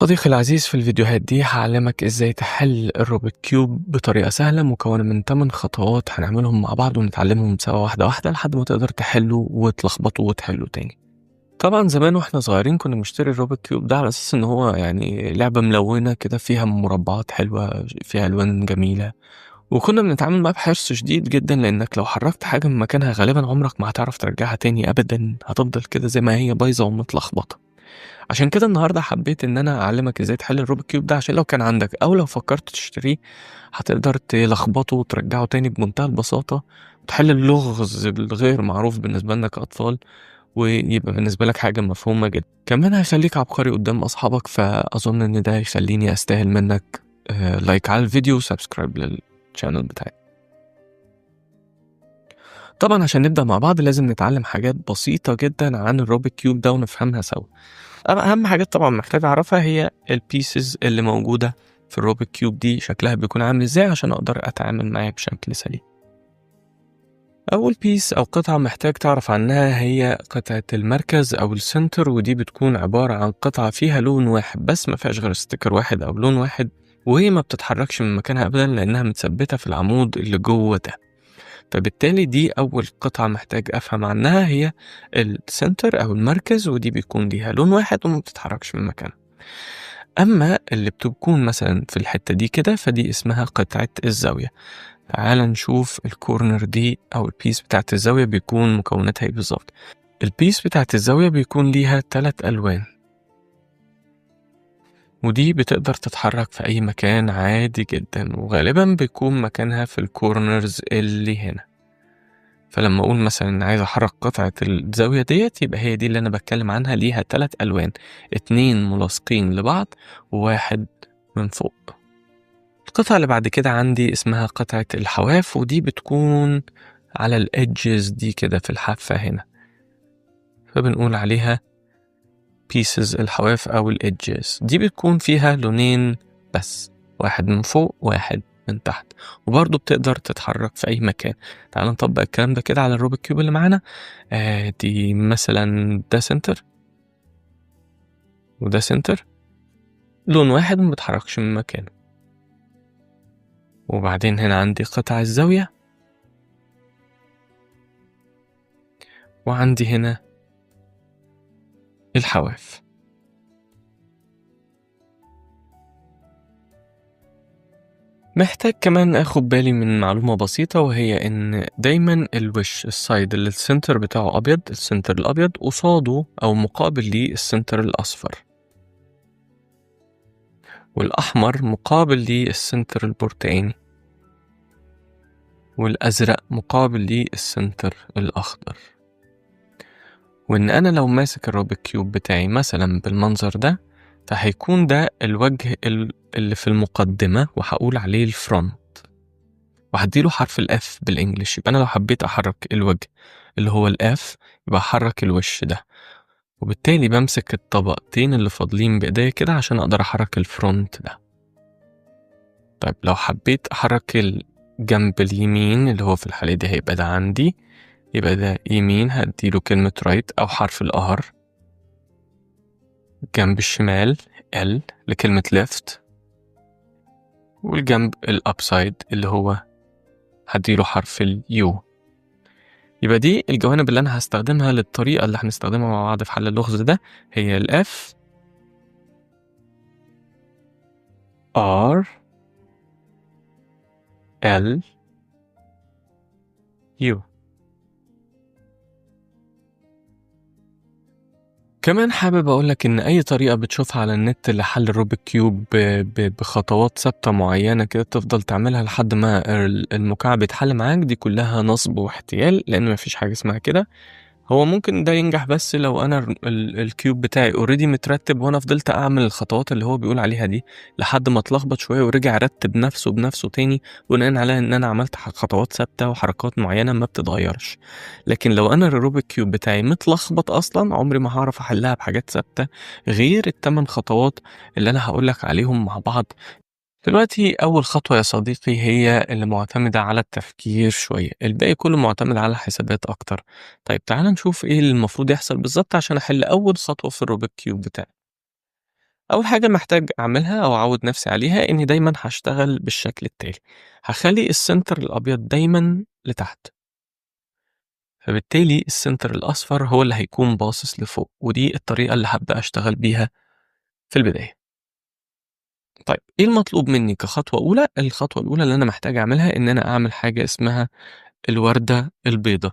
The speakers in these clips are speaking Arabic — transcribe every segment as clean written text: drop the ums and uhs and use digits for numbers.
صديقي العزيز، في الفيديوهات دي هعلمك ازاي تحل الروبيك كيوب بطريقة سهلة مكونة من 8 خطوات هنعملهم مع بعض ونتعلمهم سوا واحدة واحدة لحد ما تقدر تحله وتلخبطه وتحله تاني. طبعا زمان واحنا صغيرين كنا بنشتري الروبيك كيوب ده على اساس ان هو يعني لعبة ملونة كده فيها مربعات حلوة فيها الوان جميلة، وكنا بنتعامل معاه بحرص شديد جدا لانك لو حركت حاجة من مكانها غالبا عمرك ما هتعرف ترجعها تاني ابدا، هتفضل كده زي ما هي بايظة ومتلخبطة. عشان كده النهارده حبيت ان انا اعلمك ازاي تحل الروبيك كيوب ده، عشان لو كان عندك او لو فكرت تشتريه هتقدر تلخبطه وترجعه تاني بمنتهى البساطة، وتحل اللغز الغير معروف بالنسبة لنا كأطفال، ويبقى بالنسبة لك حاجة مفهومة جدا. كمان هيخليك عبقري قدام أصحابك، فأظن إن ده يخليني أستاهل منك لايك على الفيديو وسبسكرايب للشانل بتاعي. طبعا عشان نبدأ مع بعض لازم نتعلم حاجات بسيطة جدا عن الروبيك كيوب ده ونفهمها سوا. أهم حاجات طبعا محتاج أعرفها هي البيسز اللي موجودة في الروبيك كيوب دي شكلها بيكون عامل ازاي عشان أقدر أتعامل معاه بشكل سليم. أول بيس أو قطعة محتاج تعرف عنها هي قطعة المركز أو السنتر، ودي بتكون عبارة عن قطعة فيها لون واحد بس، ما فيهاش غير ستيكر واحد أو لون واحد، وهي ما بتتحركش من مكانها أبدا لأنها متثبتة في العمود اللي جوه ده. فبالتالي دي أول قطعة محتاج أفهم عنها، هي السنتر أو المركز، ودي بيكون ليها لون واحد وما بتتحركش من مكانها. أما اللي بتكون مثلا في الحتة دي كده فدي اسمها قطعة الزاوية. تعال نشوف الكورنر دي أو البيس بتاعت الزاوية بيكون مكوناتها ايه بالظبط. البيس بتاعت الزاوية بيكون ليها 3 ألوان، ودي بتقدر تتحرك في أي مكان عادي جدا، وغالبا بيكون مكانها في الكورنرز اللي هنا. فلما أقول مثلا عايز أحرك قطعة الزاوية ديت يبقى هي دي اللي أنا بتكلم عنها، ليها 3 ألوان، 2 ملاصقين لبعض وواحد من فوق. القطعة اللي بعد كده عندي اسمها قطعة الحواف، ودي بتكون على الإدجز دي كده في الحافة هنا، فبنقول عليها pieces الحواف أو الإدجز. دي بتكون فيها لونين بس، واحد من فوق واحد من تحت، وبرضه بتقدر تتحرك في أي مكان. تعال نطبق الكلام ده كده على الروبيك كيوب اللي معانا. دي مثلا ده سنتر وده سنتر، لون واحد ومبتحركش من مكانه. وبعدين هنا عندي قطع الزاوية، وعندي هنا الحواف. محتاج كمان اخد بالي من معلومة بسيطة، وهي ان دايما الوش السايد اللي السنتر بتاعه ابيض، السنتر الابيض قصاده او مقابل ليه السنتر الاصفر، والاحمر مقابل ليه السنتر البرتقاني، والازرق مقابل ليه السنتر الاخضر. وان انا لو ماسك الروبيك كيوب بتاعي مثلا بالمنظر ده، فهيكون ده الوجه اللي في المقدمة وهقول عليه الفرونت، وهديله حرف الاف بالانجلش. يبقى انا لو حبيت احرك الوجه اللي هو الاف يبقى احرك الوش ده، وبالتالي بمسك الطبقتين اللي فاضلين بايديا كده عشان اقدر احرك الفرونت ده. طيب لو حبيت احرك الجنب اليمين اللي هو في الحالة دي هيبقى ده عندي، يبقى ده يمين هديله كلمة رايت أو حرف الآر. جنب الشمال L لكلمة left، والجنب الأبسايد اللي هو هديله حرف اليو. يبقى دي الجوانب اللي أنا هستخدمها للطريقة اللي هنستخدمها مع بعض في حل اللغز ده، هي ال F R L U. كمان حابب أقولك إن أي طريقة بتشوفها على النت لحل الروبيك كيوب بخطوات ثابتة معينة كده تفضل تعملها لحد ما المكعب يتحل معاك، دي كلها نصب واحتيال، لأن مفيش حاجة اسمها كده. هو ممكن ده ينجح بس لو انا الكيوب بتاعي اوريدي مترتب، وانا فضلت اعمل الخطوات اللي هو بيقول عليها دي لحد ما اتلخبط شويه ورجع رتب نفسه بنفسه تاني، بناء على ان انا عملت خطوات ثابته وحركات معينه ما بتتغيرش. لكن لو انا الروبيك كيوب بتاعي متلخبط اصلا عمري ما هعرف احلها بحاجات ثابته غير ال8 خطوات اللي انا هقولك عليهم مع بعض دلوقتي. أول خطوة يا صديقي هي اللي معتمدة على التفكير شوية، الباقي كله معتمد على الحسابات أكتر. طيب تعال نشوف إيه اللي المفروض يحصل بالظبط عشان أحل أول خطوة في الروبيك كيوب بتاعي. أول حاجة محتاج أعملها أو أعوّد نفسي عليها إني دايمًا هاشتغل بالشكل التالي، هاخلّي الcenter الأبيض دايمًا لتحت، فبالتالي الcenter الأصفر هو اللي هيكون باصص لفوق، ودي الطريقة اللي هابدأ أشتغل بيها في البداية. طيب إيه المطلوب مني كخطوة أولى؟ الخطوة الأولى اللي أنا محتاج أعملها إن أنا أعمل حاجة اسمها الوردة البيضا،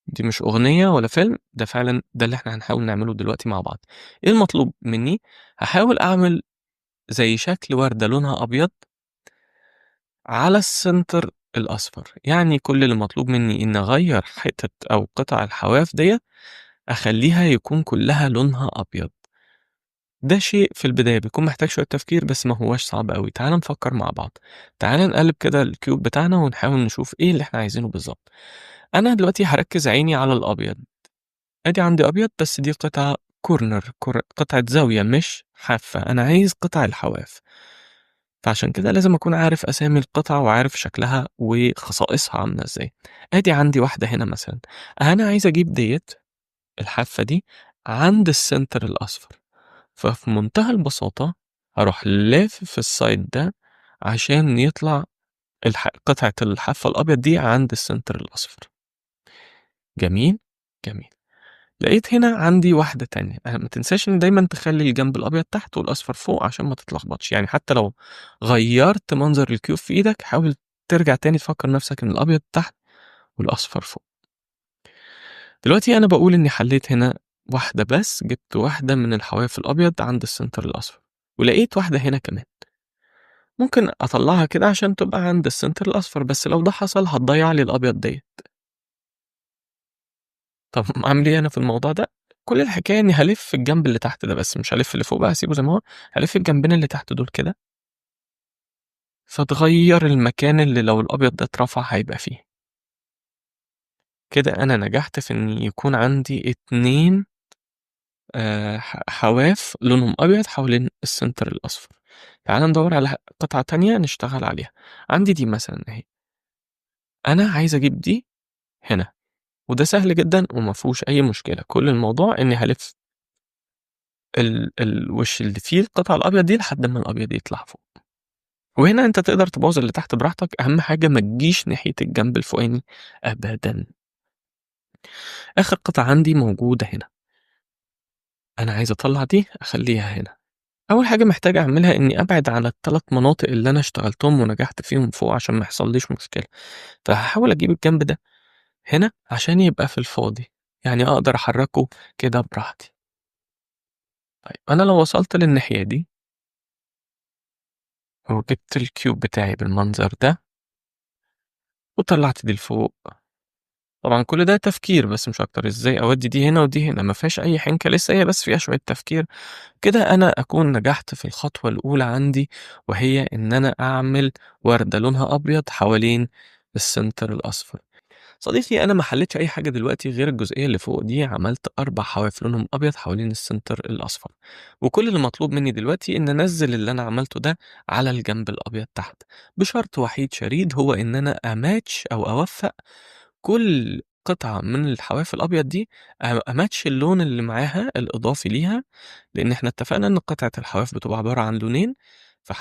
دي مش أغنية ولا فيلم، ده فعلًا ده اللي إحنا هنحاول نعمله دلوقتي مع بعض. إيه المطلوب مني؟ هاحاول أعمل زي شكل وردة لونها أبيض على السنتر الأصفر، يعني كل اللي مطلوب مني إني أغيّر حتت أو قطع الحواف ديّة أخلّيها يكون كلّها لونها أبيض. ده شيء في البداية بيكون محتاج شوية تفكير بس ما هواش صعب أوي، تعالَ نفكّر مع بعض، تعالَ نقلّب كده الcube بتاعنا ونحاول نشوف إيه اللي إحنا عايزينه بالضبط. أنا دلوقتي هاركّز عيني على الأبيض، آدي عندي أبيض بس دي قطعة corner قطعة زاوية مش حافة، أنا عايز قطع الحواف. فعشان كده لازم أكون عارف أسامي القطع وعارف شكلها وخصائصها عاملة إزاي. آدي عندي واحدة هنا مثلًا، أنا عايز أجيب ديّة الحافة دي عند السنتر الأصفر، ففي منتهى البساطة هاروح لافف في الside ده عشان يطلع قطعة الحافة الأبيض دي عند السنتر الأصفر. جميل، جميل. لقيت هنا عندي واحدة تانية، ما تنساش إن دايمًا تخلّي الجنب الأبيض تحت والأصفر فوق عشان ما تتلخبطش، يعني حتى لو غيّرت منظر الكيوب في إيدك حاول ترجع تاني تفكّر نفْسك إن الأبيض تحت والأصفر فوق. دلوقتي أنا باقول إني حلّيت هنا واحدة بس، جِبت واحدة من الحواف الأبيض عند السنتر الأصفر، ولقيت واحدة هنا كمان، ممكن أطلّعها كده عشان تبقى عند السنتر الأصفر، بس لو ده حصل هتضيّع لي الأبيض ديّة. طب أعمل إيه أنا في الموضوع ده؟ كل الحكاية إني هالِف الجنب اللي تحت ده بس، مش هالِف اللي فوق بقى هاسيبه زي ما هو، هالِف الجنبين اللي تحت دول كده، فتغيّر المكان اللي لو الأبيض ده اترفع هيبقى فيه. كده أنا نجحت في إن يكون عندي 2 حواف لونهم أبيض حوالين السنتر الأصفر. تعالَ ندوّر على قطعة تانية نشتغل عليها. عندي دي مثلًا أهي، أنا عايز أجيب دي هنا، وده سهل جدًا وما فيهوش أي مشكلة، كل الموضوع إني هالِف الوش اللي فيه القطعة الأبيض دي لحد أمّا الأبيض يطلع فوق، وهنا أنت تقدر تبوّظ اللي تحت براحتك، أهم حاجة ما تجيش ناحية الجنب الفوقاني أبدًا. آخر قطعة عندي موجودة هنا، أنا عايز أطلّع دي أخلّيها هنا. أول حاجة محتاج أعملها إني أبعد عن ال3 مناطق اللي أنا اشتغلتهم ونجحت فيهم فوق عشان ما يحصلّيش مشكلة، فهاحاول أجيب الجنب ده هنا عشان يبقى في الفاضي، يعني أقدر أحرّكه كده براحتي. طيب أنا لو وصلت للناحية دي وجبت الcube بتاعي بالمنظر ده وطلّعت دي لفوق، طبعًا كل ده تفكير بس مش أكتر، إزاي أودّي دي هنا ودي هنا، ما فيهاش أي حنكة لسه هي بس فيها شوية تفكير، كده أنا أكون نجحت في الخطوة الأولى عندي، وهي إن أنا أعمل وردة لونها أبيض حوالين السنتر الأصفر. صديقي أنا ما حليتش أي حاجة دلوقتي غير الجزئية اللي فوق دي، عملت 4 حواف لونهم أبيض حوالين السنتر الأصفر، وكل اللي مطلوب مني دلوقتي إن أنزّل اللي أنا عملته ده على الجنب الأبيض تحت، بشرط وحيد شريد هو إن أنا أmatch أو أوفّق كل قطعة من الحواف الأبيض دي أmatch اللون اللي معاها الإضافي ليها، لإن إحنا اتفقنا إن قطعة الحواف بتبقى عبارة عن لونين،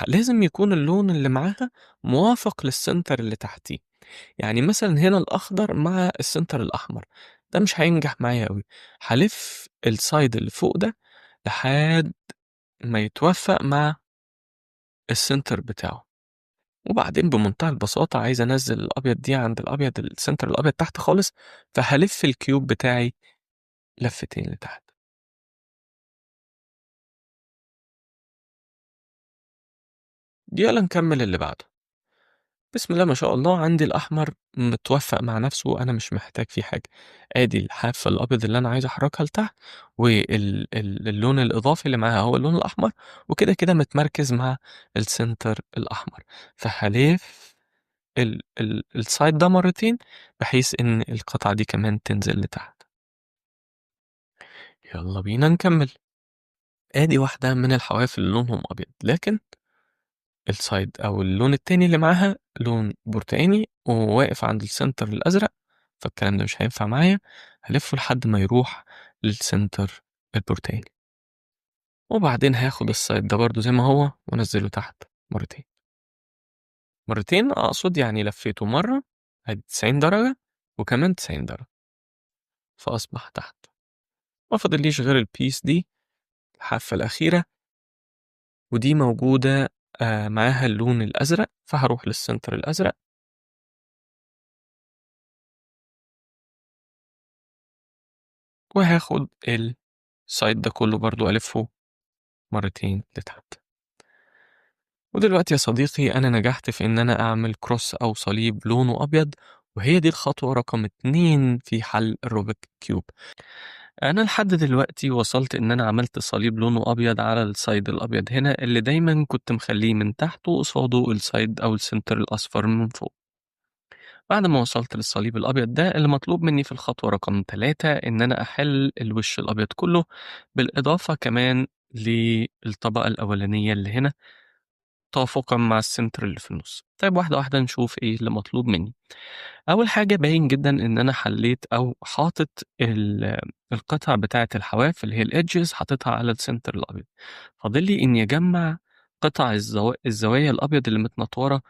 لازم يكون اللون اللي معاها موافق للسنتر اللي تحتيه. يعني مثلًا هنا الأخضر مع السنتر الأحمر، ده مش هينجح معايا أوي، هالِف الside اللي فوق ده لحد ما يتوافق مع السنتر بتاعه، وبعدين بمنتهى البساطة عايز أنزّل الأبيض دي عند الأبيض السنتر الأبيض تحت خالص، فهالِف الcube بتاعي لفتين لتحت. يالّا نكمّل اللي بعده. بسم الله ما شاء الله عندي الأحمر متوفّق مع نَفْسه أنا مش محتاج فيه حاجة، آدي الحافة الأبيض اللي أنا عايز أحرّكها لتحت اللون الإضافي اللي معاها هو اللون الأحمر، وكده، كده متمركز مع الcenter الأحمر، فهالِف الside ده مرّتين بحيث إن القطعة دي كمان تنزل لتحت. يالّا بينا نكمّل، آدي واحدة من الحواف اللي لونهم أبيض، لكن الside أو اللون التاني اللي معاها لون برتقاني وواقف عند الcenter الأزرق، فالكلام ده مش هينفع معايا، هالِفّه لحد ما يروح للcenter البرتقاني. وبعدين هاخد السايد ده برضه زي ما هو وانزله تحت مرتين. مرتين اقصد يعني لفيته مرة ادي 90 درجة وكمان 90 درجة، فاصبح تحت. ما فاضليش غير البيس دي الحافة الأخيرة، ودي موجودة معاها اللون الأزرق، فهروح للسنتر الأزرق وهاخد السايد ده كله برضو ألفه مرتين لتحت. ودلوقتي يا صديقي أنا نجحت في إن أنا أعمل كروس أو صليب لونه أبيض، وهي دي الخطوة رقم 2 في حل الروبيك كيوب. أنا لحد دلوقتي وصلت إن أنا عملت صليب لونه أبيض على السايد الأبيض هنا اللي دايما كنت مخليه من تحت وقصاده السايد أو السنتر الأصفر من فوق. بعد ما وصلت للصليب الأبيض ده، اللي مطلوب مني في الخطوة رقم 3 إن أنا أحل الوش الأبيض كله، بالإضافة كمان للطبقة الأولانية اللي هنا توافقا مع السنتر اللي في النص. طيب واحدة واحدة نشوف إيه اللي مطلوب مني. أول حاجة باين جدا إن أنا حليت أو حاطط القطع بتاعة الحواف اللي هي الإدجز حاططها على السنتر الأبيض. فاضل لي إني أجمع قطع الزوايا الأبيض اللي متنطورة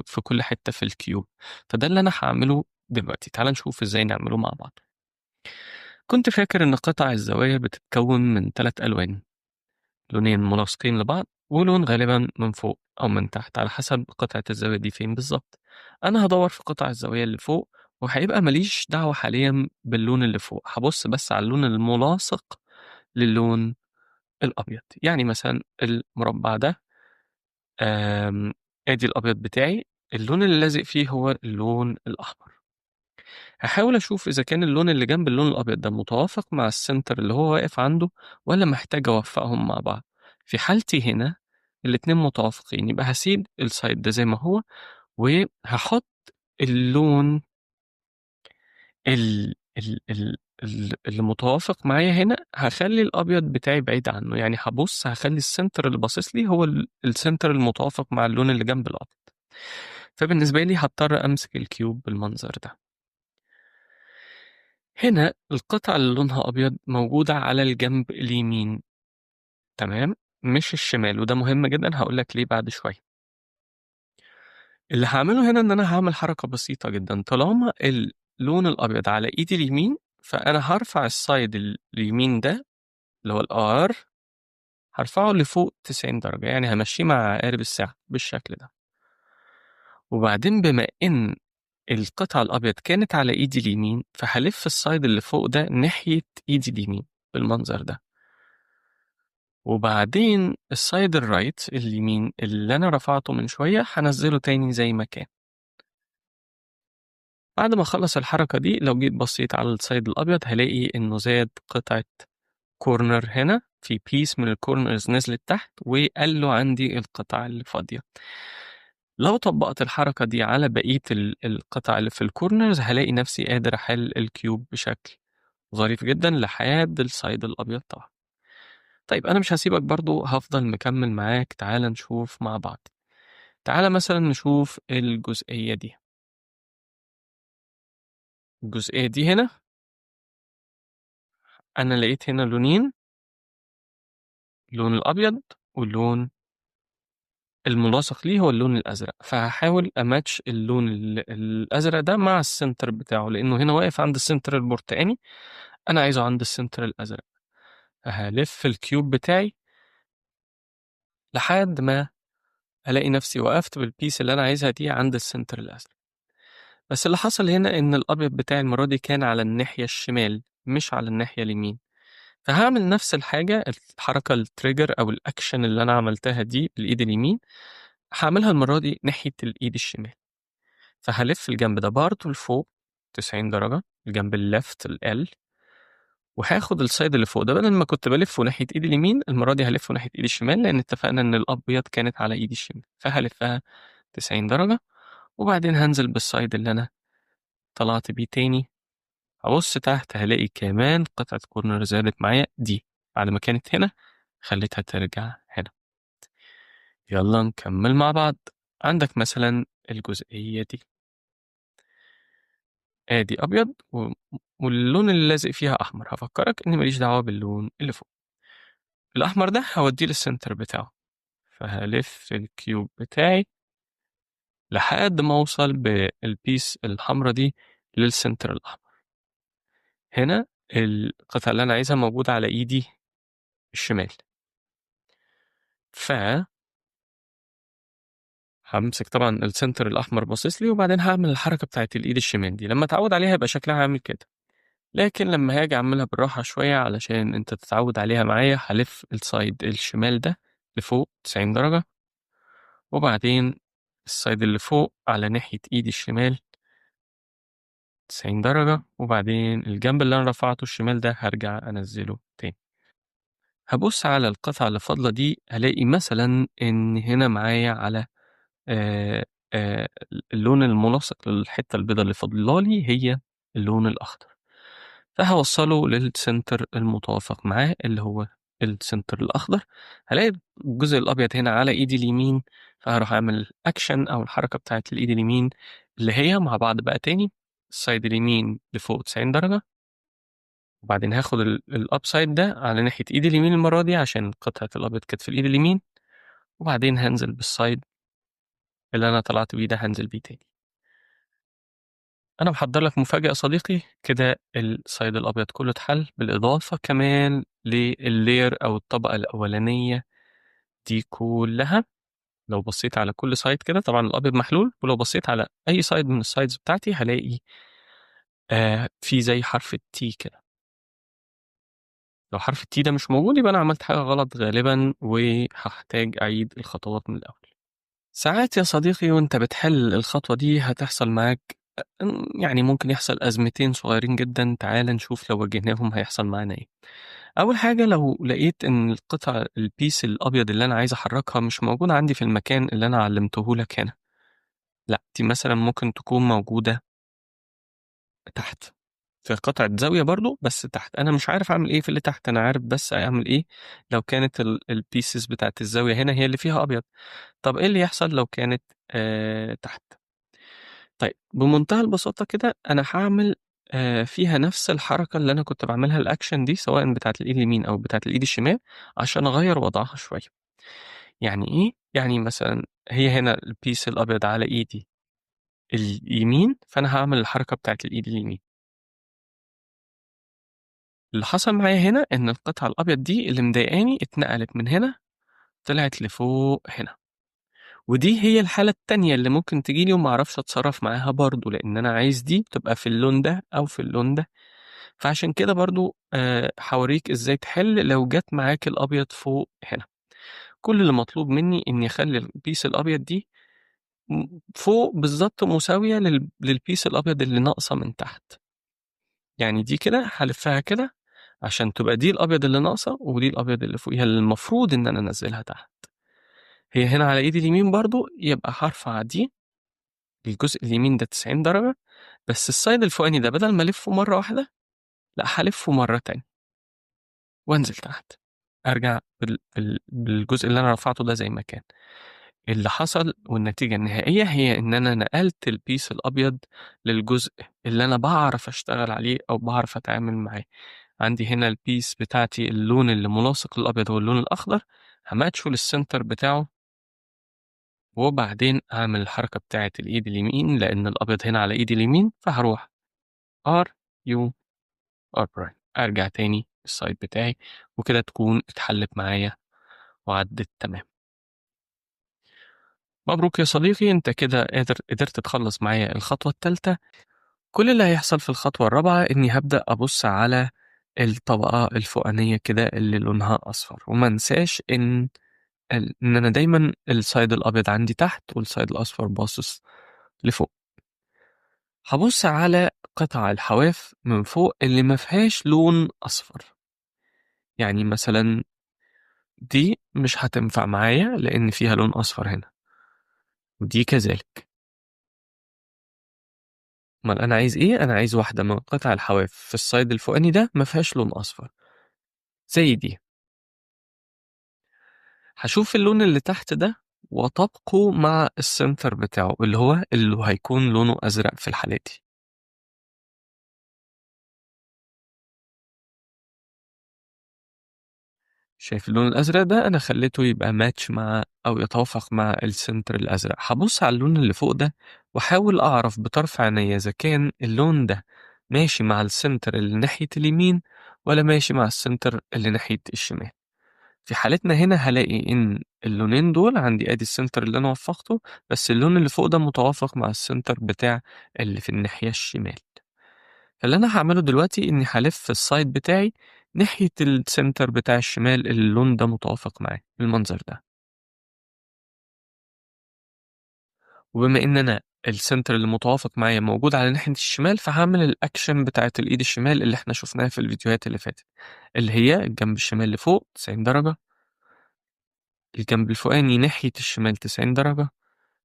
في كل حتة في الكيوب. فده اللي أنا هعمله دلوقتي. تعال نشوف إزاي نعمله مع بعض. كنت فاكر إن قطع الزوايا بتتكون من 3 ألوان، لونين ملاصقين لبعض ولون غالبا من فوق أو من تحت على حسب قطعة الزاوية دي فين بالظبط. أنا هدور في قطع الزاوية اللي فوق، وهيبقى ماليش دعوة حاليا باللون اللي فوق، هبص بس على اللون الملاصق للون الأبيض. يعني مثلا المربع ده آدي الأبيض بتاعي، اللون اللي لازق فيه هو اللون الأحمر. هحاول أشوف إذا كان اللون اللي جنب اللون الأبيض ده متوافق مع السنتر اللي هو واقف عنده ولا محتاج أوفقهم مع بعض. في حالتي هنا الاتنين متوافقين، يبقى هسيب السايد ده زي ما هو، وهحط اللون اللي متوافق معايا هنا. هخلي الأبيض بتاعي بعيد عنه، يعني هخلي السنتر اللي باصص لي هو السنتر المتوافق مع اللون اللي جنب الأبيض. فبالنسبة لي هضطر أمسك الكيوب بالمنظر ده. هنا القطعة اللي لونها أبيض موجودة على الجنب اليمين، تمام، مش الشمال، وده مهم جدا هقولك ليه بعد شوية. اللي هعمله هنا إن أنا هعمل حركة بسيطة جدا. طالما اللون الأبيض على إيدي اليمين، فأنا هرفع السايد اليمين ده اللي هو الآر، هرفعه لفوق 90 درجة، يعني همشيه مع عقارب الساعة بالشكل ده. وبعدين بما إن القطعة الأبيض كانت على إيدي اليمين، فهلف السايد اللي فوق ده ناحية إيدي اليمين بالمنظر ده. وبعدين السايد الرايت اليمين اللي أنا رفعته من شوية هنزله تاني زي ما كان. بعد ما أخلص الحركة دي، لو جيت بصيت على السايد الأبيض هلاقي إنه زاد قطعة كورنر هنا، في بيس من الكورنرز نزلت تحت وقال له عندي القطع اللي فاضية. لو طبقت الحركة دي على بقية القطع اللي في الكورنرز هلاقي نفسي قادر أحل الكيوب بشكل ظريف جدا لحد السايد الأبيض طبعا. طيب أنا مش هسيبك برضو، هفضل مكمل معاك. تعال نشوف مع بعض. تعال مثلا نشوف الجزئية دي. الجزئية دي هنا أنا لقيت هنا لونين، اللون الأبيض واللون الملاصق ليه هو اللون الأزرق. فهحاول أماتش اللون الأزرق ده مع السنتر بتاعه، لأنه هنا واقف عند السنتر البرتقاني، أنا عايزه عند السنتر الأزرق. هلف الكيوب بتاعي لحد ما ألاقي نفسي وقفت بالبيس اللي أنا عايزها دي عند السنتر الأزرق. بس اللي حصل هنا إن الأبيض بتاعي المرة دي كان على الناحية الشمال مش على الناحية اليمين. فهعمل نفس الحاجة، الحركة التريجر أو الأكشن اللي أنا عملتها دي بالإيد اليمين هعملها المرة دي ناحية الإيد الشمال. فهلف الجنب ده برضه لفوق 90 درجة، الجنب الليفت ال، وهاخد السايد اللي فوق ده بدل ما كنت بلفه ناحية إيدي اليمين، المرة دي هلفه ناحية إيدي الشمال، لأن اتفقنا إن الأبيض كانت على إيدي الشمال. فهلفها 90 درجة، وبعدين هنزل بالسايد اللي أنا طلعت بيه تاني. هبص تحت هلاقي كمان قطعة كورنر زادت معايا دي، بعد ما كانت هنا خليتها ترجع هنا. يلا نكمل مع بعض. عندك مثلا الجزئية دي، ادي ابيض واللون اللي لازق فيها احمر. هفكرك اني ماليش دعوة باللون اللي فوق. الأحمر ده هوديه للسنتر بتاعه، فهلف الكيوب بتاعي لحد ما أوصل بالبيس الحمرا دي للسنتر الأحمر. هنا القطعة اللي أنا عايزها موجودة على إيدي الشمال، همسك طبعا السنتر الأحمر باصص لي، وبعدين هعمل الحركة بتاعت الإيد الشمال دي. لما أتعود عليها يبقى شكلها عامل كده، لكن لما هاجي أعملها بالراحة شوية علشان أنت تتعود عليها معايا، هلف السايد الشمال ده لفوق 90 درجة، وبعدين السايد اللي فوق على ناحية إيدي الشمال 90 درجة، وبعدين الجنب اللي أنا رفعته الشمال ده هرجع أنزله تاني. هبص على القطعة اللي فاضلة دي، هلاقي مثلا إن هنا معايا على آه اللون الملاصق للحتة البيضاء اللي فاضلالي هي اللون الأخضر، فهوصله للسنتر المتوافق معاه اللي هو السنتر الأخضر. هلاقي الجزء الأبيض هنا على إيدي اليمين، فهروح أعمل أكشن أو الحركة بتاعت الإيد اليمين اللي هي مع بعض بقى تاني، السايد اليمين لفوق 90 درجة، وبعدين هاخد الأبسايد ده على ناحية إيدي اليمين المرة دي عشان قطعة الأبيض كانت في الإيد اليمين، وبعدين هنزل بالسايد اللي أنا طلعت بيه ده هنزل بيه تاني. أنا محضر لك مفاجأة يا صديقي، كده السايد الأبيض كله اتحل، بالإضافة كمان لللاير أو الطبقة الأولانية دي كلها. لو بصيت على كل سايد كده، طبعا الأبيض محلول، ولو بصيت على أي سايد من السايدز بتاعتي هلاقي في زي حرف التي كده. لو حرف التي ده مش موجود يبقى أنا عملت حاجة غلط غالبا، وهحتاج أعيد الخطوات من الأول. ساعات يا صديقي وانت بتحل الخطوة دي هتحصل معاك، يعني ممكن يحصل أزمتين صغيرين جدا، تعال نشوف لو واجهناهم هيحصل معانا ايه. أول حاجة، لو لقيت إن القطع البيس الأبيض اللي أنا عايز أحركها مش موجودة عندي في المكان اللي أنا علمته لك هنا، لا دي مثلا ممكن تكون موجودة تحت في قطعة زاوية برضو، بس تحت. أنا مش عارف أعمل إيه في اللي تحت، أنا عارف بس أعمل إيه لو كانت البيسز بتاعت الزاوية هنا هي اللي فيها أبيض. طب إيه اللي يحصل لو كانت تحت؟ طيب بمنتهى البساطة كده أنا هاعمل فيها نفس الحركة اللي أنا كنت باعملها الأكشن دي، سواء بتاعة الإيد اليمين أو بتاعة الإيد الشمال، عشان أغيّر وضعها شوية. يعني إيه؟ يعني مثلًا هي هنا الpiece الأبيض على إيدي اليمين، فأنا هاعمل الحركة بتاعة الإيد اليمين. اللي حصل معايا هنا إن القطعة الأبيض دي اللي مضايقاني اتنقلت من هنا، طلعت لفوق هنا. ودي هي الحالة التانية اللي ممكن تيجي لي وما أعرفش أتصرّف معاها برضه، لإن أنا عايز دي تبقى في اللون ده أو في اللون ده. فعشان كده برضه هاورّيك إزاي تحل لو جات معاك الأبيض فوق هنا. كل اللي مطلوب منّي إنّي أخلّي البيس الأبيض دي فوق بالضبط مساوية للبيس الأبيض اللي ناقصة من تحت. يعني دي كده هالفّها كده عشان تبقى دي الأبيض اللي ناقصة، ودي الأبيض اللي فوقيها اللي المفروض إن أنا أنزّلها تحت. هي هنا على إيدي اليمين برضه، يبقى هارفع دي الجزء اليمين ده 90 درجة، بس الside الفوقاني ده بدل ما ألفّه مرّة واحدة، لأ هالفّه مرّة تانية وأنزل تحت. أرجع بالجزء اللي أنا رفعته ده زي ما كان. اللي حصل والنتيجة النهائية هي إن أنا نقلت البيس الأبيض للجزء اللي أنا باعرف أشتغل عليه أو باعرف أتعامل معاه. عندي هنا البيس بتاعتي اللون اللي ملاصق للأبيض هو اللون الأخضر، هماتشه للسنتر بتاعه، وبعدين أعمل الحركة بتاعة الإيد اليمين لأن الأبيض هنا على إيدي اليمين، فهروح R U R برايم، أرجع تاني السايد بتاعي، وكده تكون اتحلت معايا وعدت تمام. مبروك يا صديقي، أنت كده قدرت تخلّص معايا الخطوة التالتة. كل اللي هيحصل في الخطوة الرابعة إني هابدأ أبُص على الطبقة الفوقانية كده اللي لونها أصفر، وما انساش إن أنا دايمًا الside الأبيض عندي تحت والside الأصفر باصص لفوق. هابُص على قطع الحواف من فوق اللي ما فيهاش لون أصفر، يعني مثلًا دي مش هتنفع معايا لإن فيها لون أصفر هنا، ودي كذلك. أُمّال أنا عايز إيه؟ أنا عايز واحدة من قطع الحواف في الside الفوقاني ده ما فيهاش لون أصفر، زي دي. هاشوف اللون اللي تحت ده وأطابقه مع الcenter بتاعه، اللي هيكون لونه أزرق في الحالة دي. شايف اللون الأزرق ده أنا خليته يبقى ماتش مع أو يتوافق مع السنتر الأزرق. هبص على اللون اللي فوق ده وأحاول أعرف بطرف عينيا إذا كان اللون ده ماشي مع السنتر اللي ناحية اليمين ولا ماشي مع السنتر اللي ناحية الشمال. في حالتنا هنا هلاقي إن اللونين دول عندي أدي السنتر اللي أنا وفقته، بس اللون اللي فوق ده متوافق مع السنتر بتاع اللي في الناحية الشمال. فاللي أنا هاعمله دلوقتي إني هالِف الside بتاعي ناحية الcenter بتاع الشمال اللي اللون ده متوافق معاه، بالمنظر ده. وبما إن أنا الcenter اللي متوافق معايا موجود على ناحية الشمال، فهاعمل الaction بتاعة الإيد الشمال اللي إحنا شُفناها في الفيديوهات اللي فاتت، اللي هي الجنب الشمال لفوق 90 درجة، الجنب الفوقاني ناحية الشمال 90 درجة،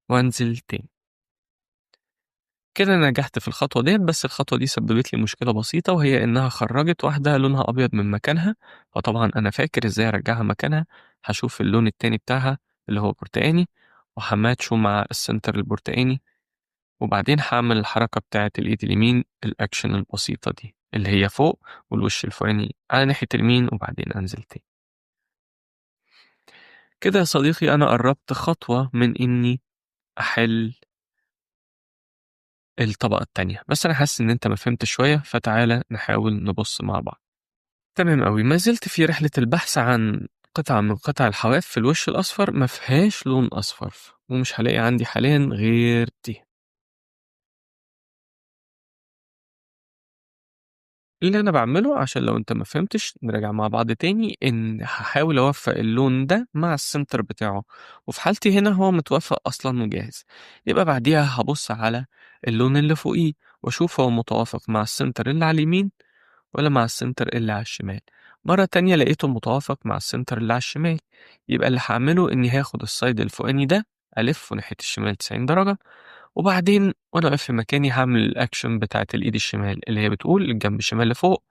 وأنزل تاني. كده أنا نجحت في الخطوة ديّة، بس الخطوة دي سببت لي مشكلة بسيطة، وهي إنها خرّجت واحدة لونها أبيض من مكانها، فطبعًا أنا فاكر إزاي أرجّعها مكانها، هاشوف اللون التاني بتاعها اللي هو برتقاني، وهاماتشه مع الcenter البرتقاني، وبعدين هاعمل الحركة بتاعة الإيد اليمين الaction البسيطة دي، اللي هي فوق والوش الفوقاني على ناحية اليمين، وبعدين أنزل تاني. كده يا صديقي أنا قرّبت خطوة من إني أحل الطبقة التانية، بس أنا حاسس إن أنت ما فهمتش شوية، فتعالَ نحاول نبُص مع بعض. تمام أوي، ما زلت في رحلة البحث عن قطعة من قطع الحواف في الوش الأصفر ما فيهاش لون أصفر، ومش هالاقي عندي حاليًا غير دي. اللي أنا باعمله عشان لو أنت ما فهمتش نراجع مع بعض تاني، إن هاحاول أوفّق اللون ده مع الcenter بتاعه، وفي حالتي هنا هو متوفّق أصلًا وجاهز، يبقى بعديها هابُص على اللون اللي فوقيه وأشوف هو متوافق مع الcenter اللي على اليمين ولا مع السنتر اللي على الشمال. مرة تانية لقيته متوافق مع السنتر اللي على الشمال، يبقى اللي هعمله إني هاخد السايد الفوقاني ده ألفه ناحية الشمال 90 درجة، وبعدين وأنا واقف في مكاني هعمل الأكشن بتاعة الإيد الشمال اللي هي بتقول الجنب الشمال لفوق،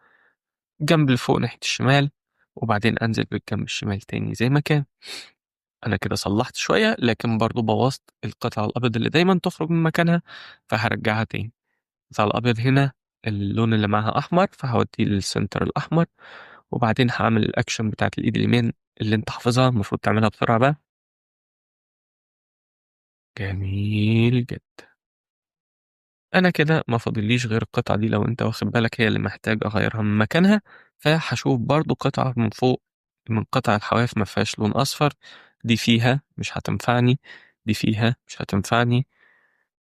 الجنب اللي فوق ناحية الشمال، وبعدين أنزل بالجنب الشمال تاني زي ما كان. أنا كده صلحت شوية لكن برضه بوظت القطعة الأبيض اللي دايما تخرج من مكانها، فهرجعها تاني. القطعة الأبيض هنا اللون اللي معاها أحمر فهوديه للسنتر الأحمر، وبعدين هاعمل الأكشن بتاعة الإيد اليمين اللي أنت حافظها المفروض تعملها بسرعة بقى. جميل جدًا. أنا كده ما فاضليش غير القطعة دي لو أنت واخد بالك هي اللي محتاج أغيّرها من مكانها، فهاشوف برضه قطعة من فوق من قطع الحواف ما فيهاش لون أصفر، دي فيها مش هتنفعني، دي فيها مش هتنفعني،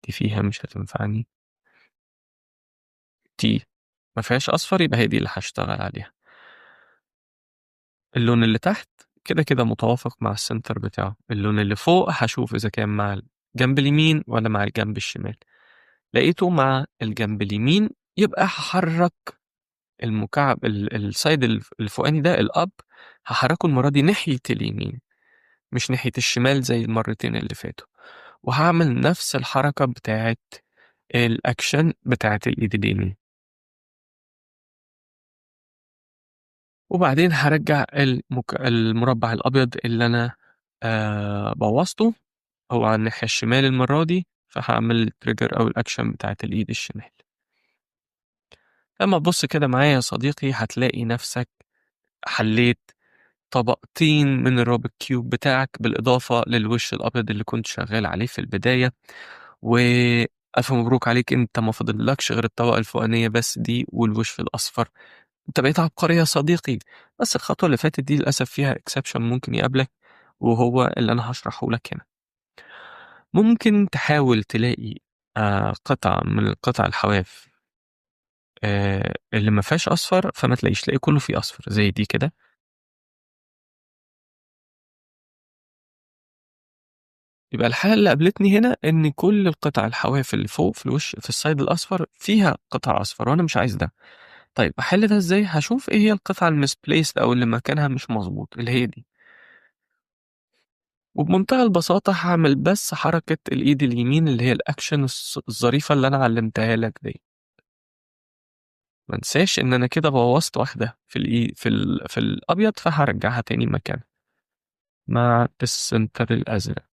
دي فيها مش هتنفعني، دي ما فيهاش أصفر يبقى هي دي اللي هاشتغل عليها. اللون اللي تحت كده متوافق مع السنتر بتاعه، اللون اللي فوق هاشوف إذا كان مع الجنب اليمين والّا مع الجنب الشمال، لقيته مع الجنب اليمين يبقى هاحرّك المكعب الside الفوقاني ده الup هاحرّكه المرّة دي ناحية اليمين، مش ناحية الشمال زي المرّتين اللي فاتوا، وهاعمل نفس الحركة بتاعة الأكشن بتاعة الإيد اليمين، وبعدين هارجّع المربع الأبيض اللي أنا بوّظته هو على الناحية الشمال المرّة دي، فهاعمل الtrigger أو الأكشن بتاعة الإيد الشمال. لمّا تبُص كده معايا يا صديقي هتلاقي نَفْسك حلّيت طبقتين من الrubik cube بتاعك بالإضافة للوش الأبيض اللي كنت شغّال عليه في البداية، وألف مبروك عليك أنت ما فاضلكش غير الطبقة الفوقانية بس دي والوش الأصفر. أنت بقيت عبقري يا صديقي، بس الخطوة اللي فاتت دي للأسف فيها exception ممكن يقابلك، وهو اللي أنا هاشرحه لك هنا. ممكن تحاول تلاقي قطعة من القطع الحواف اللي ما فيهاش أصفر، فما تلاقيش، تلاقي كلّه فيه أصفر زي دي كده، يبقى الحالة اللي قابلتني هنا إن كل القطع الحواف اللي فوق في الوش في الside الأصفر فيها قطع أصفر وأنا مش عايز ده. طيب أحل ده إزاي؟ هاشوف إيه هي القطعة الmisplaced أو اللي مكانها مش مضبوط اللي هي دي، وبمنتهى البساطة هاعمل بس حركة الإيد اليمين اللي هي الaction الظريفة اللي أنا علّمتها لك ديّة. ما انساش إن أنا كده بوّظت واحدة في الأبيض، فهارجّعها تاني مكانها مع السنتر الأزرق.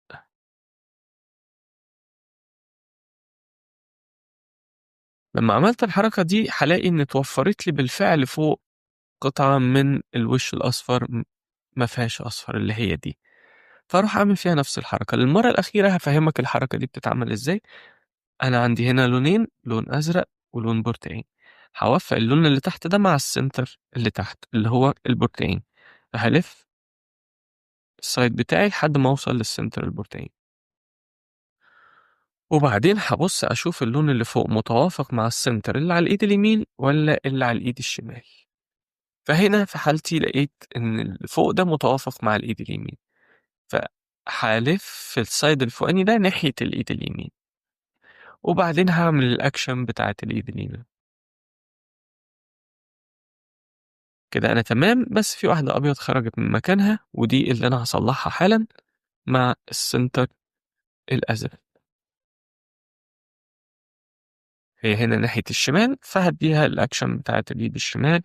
لمّا عملت الحركة دي هالاقي إن اتوفّرت لي بالفعل فوق قطعة من الوش الأصفر ما فيهاش أصفر اللي هي دي، فأروح أعمل فيها نفس الحركة. للمرة الأخيرة هافهّمك الحركة دي بتتعمل إزاي. أنا عندي هنا لونين، لون أزرق ولون برتقاني، هاوفّق اللون اللي تحت ده مع الcenter اللي تحت اللي هو البرتقاني، فهالِف الside بتاعي لحد ما أوصل للcenter البرتقاني، وبعدين هابُص أشوف اللون اللي فوق متوافق مع الcenter اللي على الإيد اليمين والّا اللي على الإيد الشمال. فهنا في حالتي لقيت إن اللي فوق ده متوافق مع الإيد اليمين، فهالِف الside الفوقاني ده ناحية الإيد اليمين، وبعدين هاعمل الaction بتاعة الإيد اليمين. كده أنا تمام، بس في واحدة أبيض خرجت من مكانها ودي اللي أنا هاصلّحها حالًا مع الcenter الأزرق. هي هنا ناحية الشمال، فهادّيها الaction بتاعة الإيد الشمال.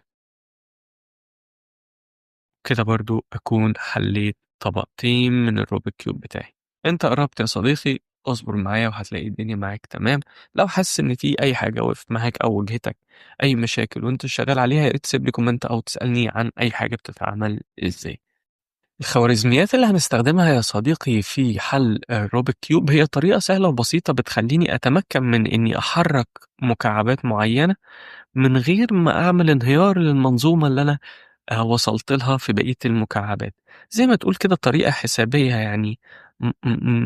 كده برضه أكون حلّيت طبقتين من الRubik Cube بتاعي. أنت قرّبت يا صديقي، اصبر معايا وهتلاقي الدنيا معاك تمام. لو حاسس إن في أي حاجة وقفت معاك أو واجهتك أي مشاكل وأنت شغّال عليها، يا ريت تسيب لي comment أو تسألني عن أي حاجة بتتعمل إزاي. الخوارزميات اللي هنستخدمها يا صديقي في حل الروبيك كيوب هي طريقة سهلة وبسيطة بتخلّيني أتمكن من إني أحرّك مكعبات معيّنة من غير ما أعمل انهيار للمنظومة اللي أنا وصلت لها في بقية المكعبات. زي ما تقول كده طريقة حسابية يعني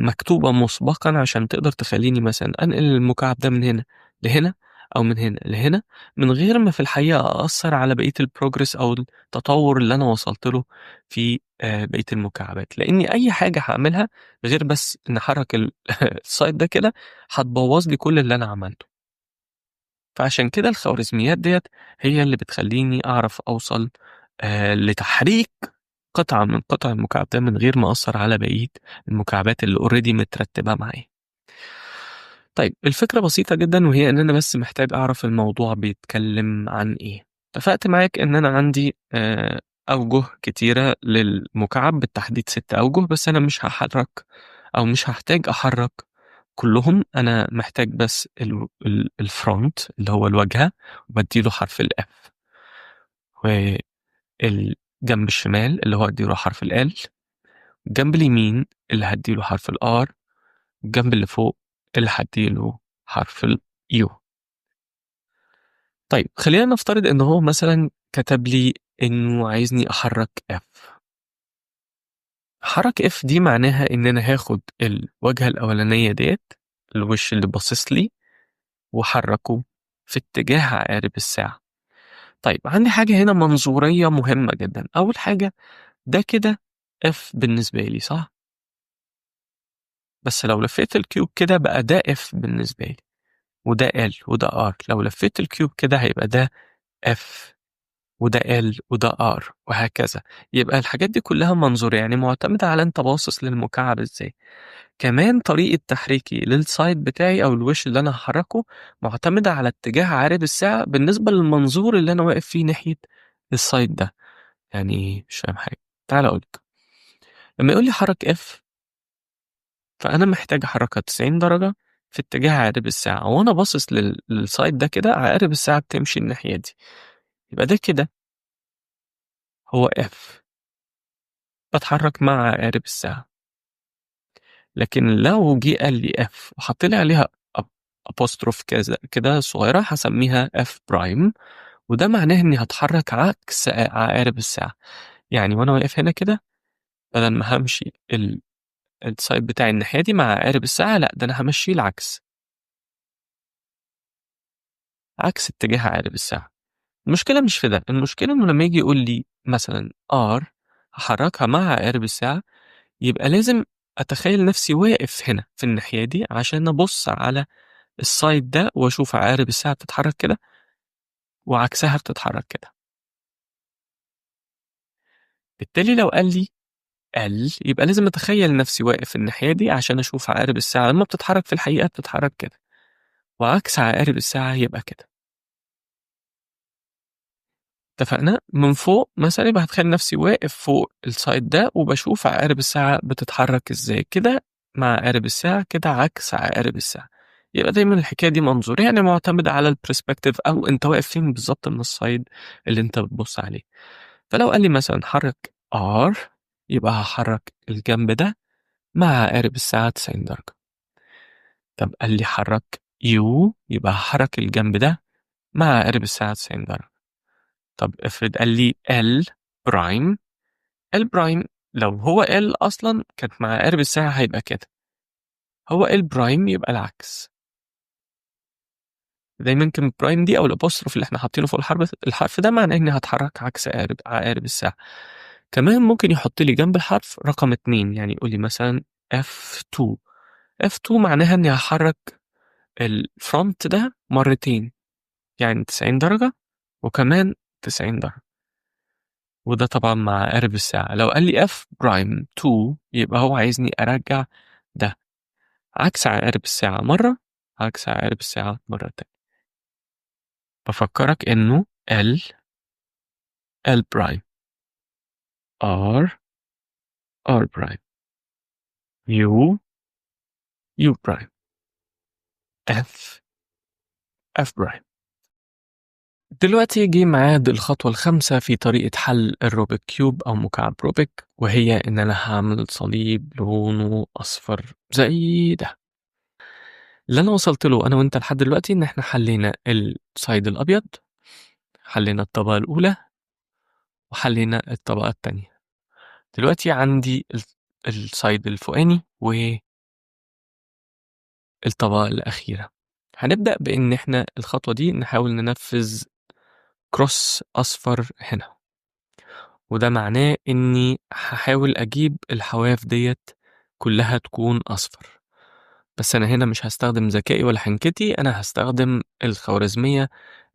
مكتوبة مسبقًا عشان تقدر تخلّيني مثلًا أنقل المكعب ده من هنا لهنا أو من هنا لهنا، من غير ما في الحقيقة أأثّر على بقية الprogress أو التطوّر اللي أنا وصلت له في بقية المكعبات، لإني أي حاجة هاعملها غير بس إني أحرّك الside ده كده هتبوّظ لي كل اللي أنا عملته. فعشان كده الخوارزميات ديّة هي اللي بتخلّيني أعرف أوصل لتحريك قطعة من قطع المكعب ده من غير ما أأثّر على بقية المكعبات اللي already مترتّبة معايا. طيب الفكرة بسيطة جدًا وهي إن أنا بس محتاج أعرف الموضوع بيتكلّم عن إيه. اتفقت معاك إن أنا عندي أوجه كتيرة للمكعب، بالتحديد 6 أوجه، بس أنا مش هاحرّك أو مش هاحتاج أحرّك كلّهم، أنا محتاج بس الfront اللي هو الواجهة وبادّي له حرف الF، والجنب الشمال اللي هو أدّي له حرف الL، الجنب اليمين اللي هادّي له حرف الR، الجنب اللي فوق اللي هادّي له حرف الU. طيب خلّينا نفترض إن هو مثلًا كتب لي إنه عايزني أحرّك F. حركة F دي معناها إن أنا هاخد الواجهة الأولانية ديّة، الوش اللي باصص لي، وأحرّكه في اتجاه عقارب الساعة. طيب عندي حاجة هنا منظورية مهمة جدًا، أول حاجة ده كده F بالنسبة لي صح؟ بس لو لفّيت الكيوب كده بقى ده F بالنسبة لي، وده L وده R، لو لفّيت الكيوب كده هيبقى ده F وده L وده R وهكذا. يبقى الحاجات دي كلّها منظورية، يعني معتمدة على أنت باصص للمكعب إزاي. كمان طريقة تحريكي للside بتاعي أو الوش اللي أنا هاحرّكه معتمدة على اتجاه عقارب الساعة بالنسبة للمنظور اللي أنا واقف فيه ناحية الside ده. يعني إيه؟ مش فاهم حاجة. تعالَ أقول لك، لمّا يقول لي حرّك F فأنا محتاج أحرّكها 90 درجة في اتجاه عقارب الساعة، وأنا باصص للside ده كده عقارب الساعة بتمشي الناحية دي، يبقى ده كده هو F، باتحرّك مع عقارب الساعة. لكن لو جه قال لي F وحط لي عليها apostrophe كذا كده صغيرة هاسميها F prime، وده معناه إني هاتحرك عكس عقارب الساعة. يعني وأنا واقف هنا كده بدل ما هامشي الside بتاعي الناحية دي مع عقارب الساعة، لأ ده أنا هامشيه العكس، عكس اتجاه عقارب الساعة. المشكلة مش في ده، المشكلة إنه لما ييجي يقول لي مثلًا R هاحركها مع عقارب الساعة، يبقى لازم أتخيل نفسي واقف هنا في الناحية دي عشان أبُص على الside ده وأشوف عقارب الساعة بتتحرك كده وعكسها بتتحرك كده. بالتالي لو قال لي L يبقى لازم أتخيل نفسي واقف الناحية دي عشان أشوف عقارب الساعة لما بتتحرك في الحقيقة بتتحرك كده، وعكس عقارب الساعة يبقى كده. اتفقنا؟ من فوق مثلًا يبقى هاتخيل نفسي واقف فوق الside ده وباشوف عقارب الساعة بتتحرك إزاي، كده مع عقارب الساعة، كده عكس عقارب الساعة. يبقى دايمًا الحكاية دي منظورية، يعني معتمدة على الperspective أو أنت واقف فين بالضبط من الside اللي أنت بتبُص عليه. فلو قال لي مثلًا حرّك R يبقى هحرك الجنب ده مع عقارب الساعة 90 درجة. طب قال لي حرك U يبقى هحرك الجنب ده مع عقارب الساعة 90 درجة. طب افرض قال لي L برايم، L برايم لو هو L أصلا كانت مع عقارب الساعة هيبقى كده، هو L برايم يبقى العكس. دايما كلمة برايم دي أو الأبوستروف اللي احنا حاطينه فوق الحرف ده معناه إني هتحرك عكس عقارب الساعة. كمان ممكن يحط لي جنب الحرف رقم 2، يعني يقول لي مثلا F2. F2 معناها إني هحرك الفرونت ده مرتين، يعني 90 درجة وكمان 90 درجة، وده طبعا مع عقارب الساعة. لو قال لي F برايم 2 يبقى هو عايزني أرجع ده عكس عقارب الساعة مرة، عكس عقارب الساعة مرة تانية. بفكرك إنه L برايم، R برايم، U برايم، F برايم. دلوقتي جه ميعاد الخطوة الخامسة في طريقة حل الروبيك كيوب أو مكعب روبيك، وهي إن أنا هعمل صليب لونه أصفر زي ده. اللي أنا وصلت له أنا وأنت لحد دلوقتي إن إحنا حلينا السايد الأبيض، حلينا الطبقة الأولى، وحلينا الطبقة التانية. دلوقتي عندي السايد الفوقاني والطبقة الأخيرة. هنبدأ بإن إحنا الخطوة دي نحاول ننفذ كروس أصفر هنا، وده معناه إني هحاول أجيب الحواف ديت كلها تكون أصفر. بس أنا هنا مش هستخدم ذكائي ولا حنكتي، أنا هستخدم الخوارزمية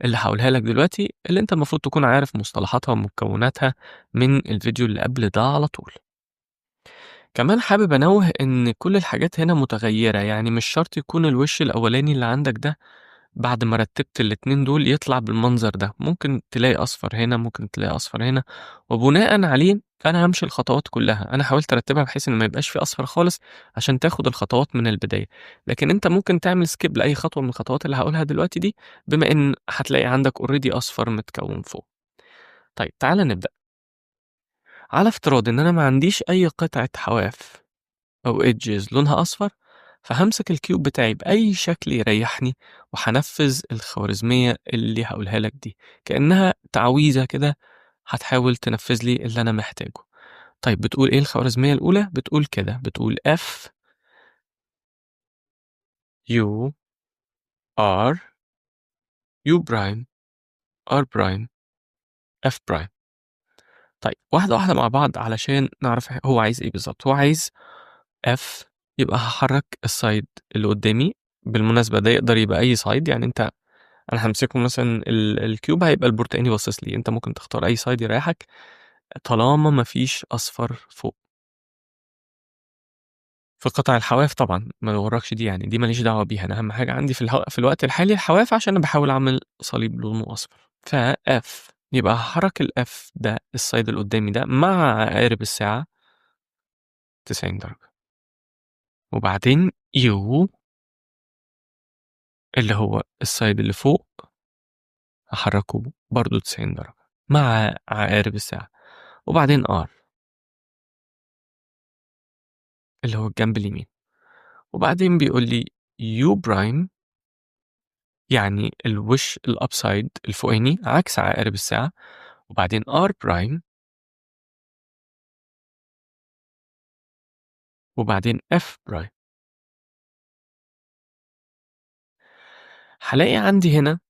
اللي هقولها لك دلوقتي، اللي أنت المفروض تكون عارف مصطلحاتها ومكوناتها من الفيديو اللي قبل ده على طول. كمان حابب أنوه إن كل الحاجات هنا متغيرة، يعني مش شرط يكون الوش الأولاني اللي عندك ده بعد ما رتبت الاتنين دول يطلع بالمنظر ده. ممكن تلاقي أصفر هنا، ممكن تلاقي أصفر هنا، وبناء عليه أنا همشي الخطوات كلها. أنا حاولت أرتبها بحيث إن ما يبقاش في أصفر خالص عشان تاخد الخطوات من البداية، لكن أنت ممكن تعمل سكيب لأي خطوة من الخطوات اللي هقولها دلوقتي دي، بما إن هتلاقي عندك اوريدي أصفر متكون فوق. طيب تعالى نبدأ. على افتراض إن أنا ما عنديش أي قطعة حواف أو edges لونها أصفر، فهمسك الكيوب بتاعي بأي شكل يريحني وهنفذ الخوارزمية اللي هقولها لك دي كأنها تعويذة كده، هتحاول تنفذ لي اللي أنا محتاجه. طيب بتقول إيه الخوارزمية الأولى؟ بتقول كده، بتقول F U R U برايم R برايم F برايم. طيب واحدة واحدة مع بعض علشان نعرف هو عايز إيه بالظبط. هو عايز F يبقى هحرك السايد اللي قدامي. بالمناسبة ده يقدر يبقى أي سايد، يعني أنت أنا هامسكه مثلًا الكيوب هيبقى البورتقاني باصص لي، أنت ممكن تختار أي side يريحك طالما ما فيش أصفر فوق. في قطع الحواف طبعًا ما يغركش دي، يعني دي ما ليش دعوة بيها، أنا أهم حاجة عندي في الوقت الحالي الحواف عشان أنا باحاول أعمل صليب لونه أصفر. فF يبقى هاحرك الF ده الside اللي قدامي ده مع عقارب الساعة 90 درجة، وبعدين U اللي هو الside اللي فوق هاحركه برضه 90 درجة مع عقارب الساعة، وبعدين R اللي هو الجنب اليمين. وبعدين بيقول لي U برايم يعني الوش الأبسايد الفوقاني عكس عقارب الساعة، وبعدين R برايم، وبعدين F برايم. هلاقي عندي هنا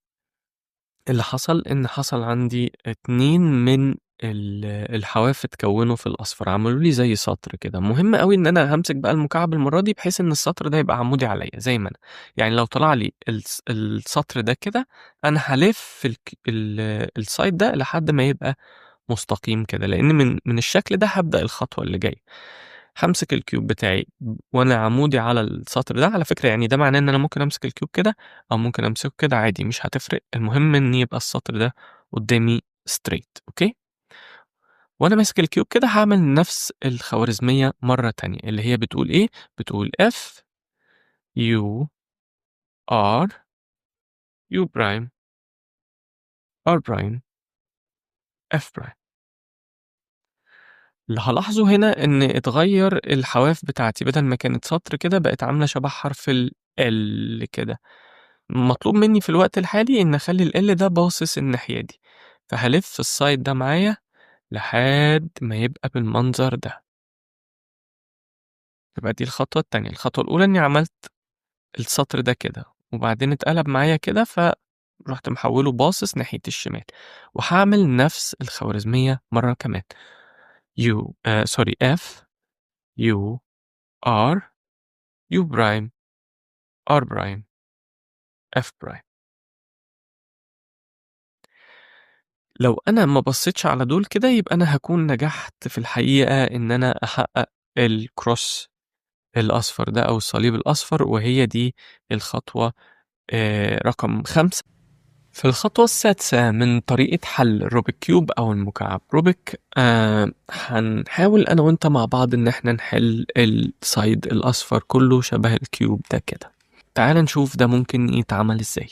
اللي حصل إن حصل عندي 2 من الحواف اتكونوا في الأصفر، عملوا لي زي سطر كده. مهم أوي إن أنا هامسك بقى المكعب المرة دي بحيث إن السطر ده يبقى عمودي عليَّ زي ما أنا، يعني لو طلع لي السطر ده كده أنا هالف الside ده لحد ما يبقى مستقيم كده، لإن من الشكل ده هابدأ الخطوة اللي جاية. هامسك الكيوب بتاعي وأنا عمودي على السطر ده، على فكرة يعني ده معناه إن أنا ممكن أمسك الكيوب كده أو ممكن أمسكه كده عادي مش هتفرق، المهم إن يبقى السطر ده قدامي straight. أوكي؟ وأنا ماسك الكيوب كده هاعمل نفس الخوارزمية مرة تانية اللي هي بتقول إيه؟ بتقول F U R U برايم R برايم F برايم. اللي هالاحظه هنا إن اتغيّر الحواف بتاعتي، بدل ما كانت سطر كده بقت عاملة شبه حرف الL كده. مطلوب منّي في الوقت الحالي إن أخلّي الL ده باصص الناحية دي، فهالِف الside ده معايا لحد ما يبقى بالمنظر ده. يبقى دي الخطوة التانية. الخطوة الأولى إنّي عملت السطر ده كده، وبعدين اتقلب معايا كده، فرُحت محوّله باصص ناحية الشمال، وهاعمل نفس الخوارزمية مرّة كمان. U sorry F U R U prime R prime F prime. لو أنا ما بصيتش على دول كده يبقى أنا هاكون نجحت في الحقيقة إن أنا أحقق الcross الأصفر ده أو الصليب الأصفر، وهي دي الخطوة رقم 5. في الخطوة السادسة من طريقة حل الروبيك كيوب أو المكعب روبيك، هنحاول أنا وأنت مع بعض إن إحنا نحل الside الأصفر كله شبه الكيوب ده كده. تعالَ نشوف ده ممكن يتعمل إزاي.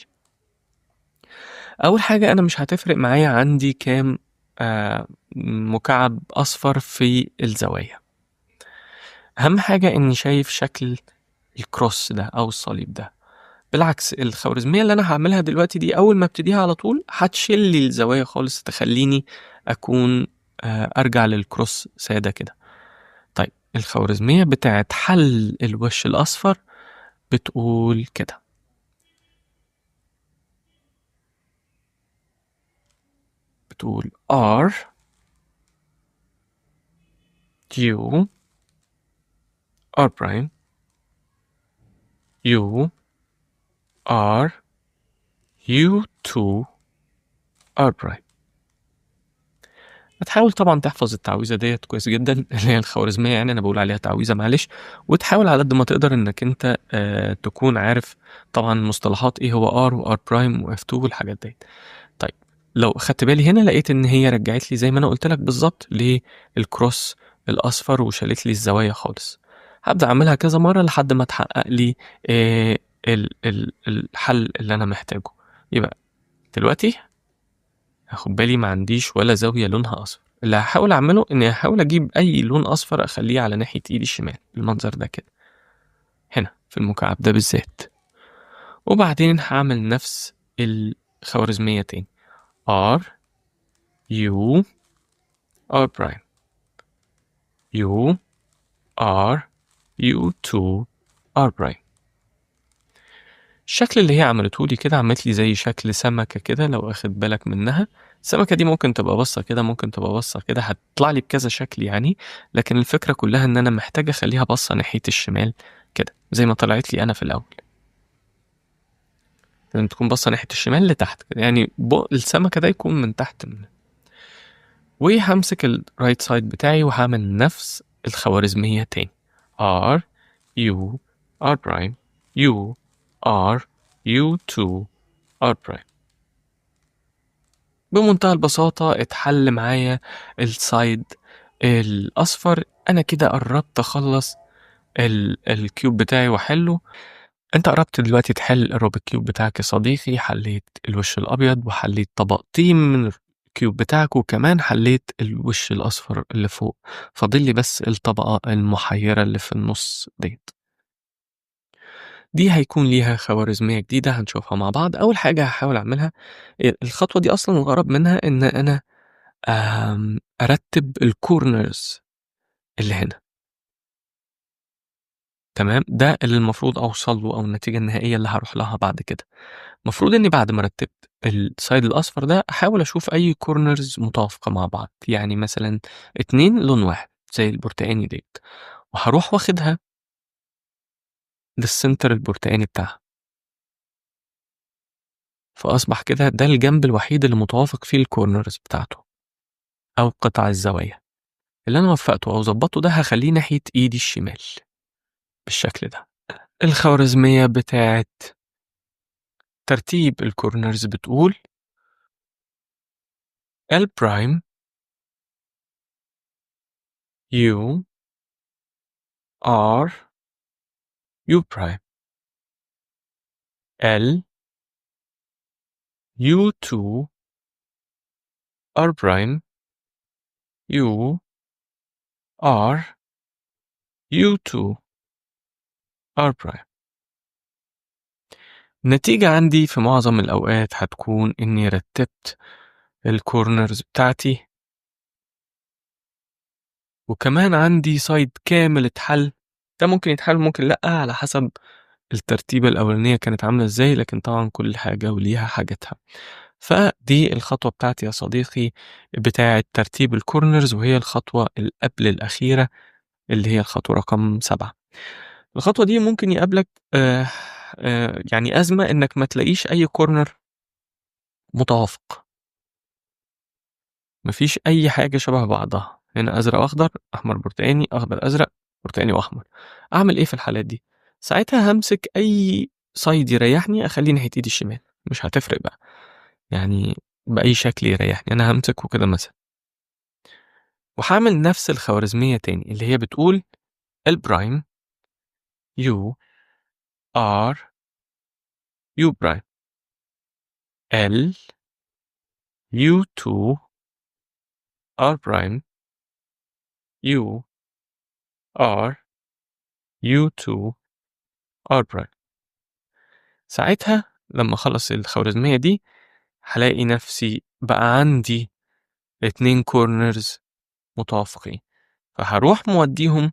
أول حاجة أنا مش هتفرق معايا عندي كام مكعب أصفر في الزوايا، أهم حاجة إني شايف شكل الcross ده أو الصليب ده. بالعكس الخوارزمية اللي أنا هاعملها دلوقتي دي أول ما ابتديها على طول هتشيل لي الزوايا خالص، تخلّيني أكون أرجع للcross سادة كده. طيب الخوارزمية بتاعة حل الوش الأصفر بتقول كده، بتقول R U R prime U R U2 R prime. هتحاول طبعًا تحفظ التعويذة ديّة كويس جدًا اللي هي الخوارزمية يعني أنا باقول عليها تعويذة معلش، وتحاول على قد ما تقدر إنك أنت تكون عارف طبعًا مصطلحات إيه هو R وR prime وF2 والحاجات ديّة. طيب لو خدت بالي هنا لقيت إن هي رجّعت لي زي ما أنا قُلت لك بالضبط للcross الأصفر وشالت لي الزوايا خالص. هابدأ أعملها كذا مرّة لحد ما تحقق لي الحل اللي أنا محتاجه. يبقى دلوقتي هاخد بالي ما عنديش ولا زاوية لونها أصفر، اللي هاحاول أعمله إني هاحاول أجيب أي لون أصفر أخلّيه على ناحية إيدي الشمال، بالمنظر ده كده، هنا في المكعب ده بالذات، وبعدين هاعمل نفس الخوارزمية تاني R U R prime U R U2 R prime. الشكل اللي هي عملته لي كده عملت لي زي شكل سمكة كده لو واخد بالك منها، السمكة دي ممكن تبقى باصة كده، ممكن تبقى باصة كده، هتطلع لي بكذا شكل يعني، لكن الفكرة كلها إن أنا محتاج أخلّيها باصة ناحية الشمال كده، زي ما طلعت لي أنا في الأول، لازم تكون باصة ناحية الشمال لتحت كده، يعني السمكة ده يكون من تحت وهامسك الright side بتاعي وهاعمل نفس الخوارزمية تاني R U R prime U R U2 R prime. بمنتهى البساطة اتحل معايا الside الأصفر، أنا كده قرّبت أخلّص الكيوب بتاعي وأحلّه. أنت قربت دلوقتي تحل الروبيك كيوب بتاعك يا صديقي، حليت الوش الأبيض وحليت طبقتين من الكيوب بتاعك، وكمان حليت الوش الأصفر اللي فوق، فاضل لي بس الطبقة المحيرة اللي في النُص ديّة. دي هيكون ليها خوارزمية جديدة هنشوفها مع بعض. أول حاجة هاحاول أعملها الخطوة دي أصلًا الغرض منها إن أنا أرتّب الcorners اللي هنا. تمام، ده اللي المفروض أوصل له أو النتيجة النهائية اللي هاروح لها بعد كده. المفروض إني بعد ما رتّبت الside الأصفر ده، أحاول أشوف أي corners متوافقة مع بعض، يعني مثلًا 2 لون واحد زي البرتقاني ديّة، وهاروح واخدها للcenter البرتقاني بتاعها، فأصبح كده ده الجنب الوحيد اللي متوافق فيه الcorners بتاعته أو قطع الزوايا. اللي أنا وفّقته أو ضبّطته ده هاخلّيه ناحية إيدي الشمال بالشكل ده. الخوارزمية بتاعة ترتيب الcorners بتقول L prime U R U prime L U2 R prime U R U2 R prime. النتيجة عندي في معظم الأوقات هتكون إني رتبت الكورنرز بتاعتي، وكمان عندي سايد كامل اتحل. ده ممكن يتحل ممكن لأ على حسب الترتيبة الأولانية كانت عاملة إزاي، لكن طبعا كل حاجة وليها حاجتها. فدي الخطوة بتاعتي يا صديقي بتاعة ترتيب الكورنرز، وهي الخطوة اللي قبل الأخيرة اللي هي الخطوة رقم 7. الخطوة دي ممكن يقابلك يعني أزمة إنك ما تلاقيش أي كورنر متوافق، مفيش أي حاجة شبه بعضها، هنا أزرق وأخضر، أحمر برتقاني، أخضر أزرق، برتقاني وأحمر. أعمل إيه في الحالات دي؟ ساعتها همسك أي سايد يريحني أخليه ناحية إيدي الشمال، مش هتفرق بقى يعني بأي شكل يريحني، أنا همسكه كده مثلا، وهعمل نفس الخوارزمية تاني اللي هي بتقول البرايم يو ار يو برايم ال يو 2 ار برايم يو ار يو 2 ار برايم. ساعتها لما اخلص الخوارزمية دي هلاقي نفسي بقى عندي 2 كورنرز متوافقين، فهروح موديهم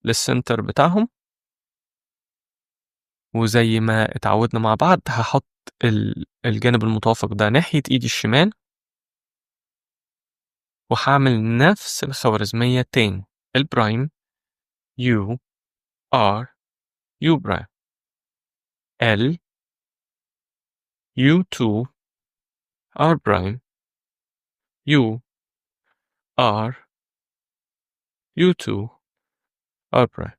للسنتر بتاعهم، وزي ما اتعودنا مع بعض هحط الجانب المتوافق ده ناحية ايدي الشمال، وهعمل نفس الخوارزمية تاني البرايم يو ار يو برايم ال يو 2 ار برايم يو ار يو 2 ار برايم.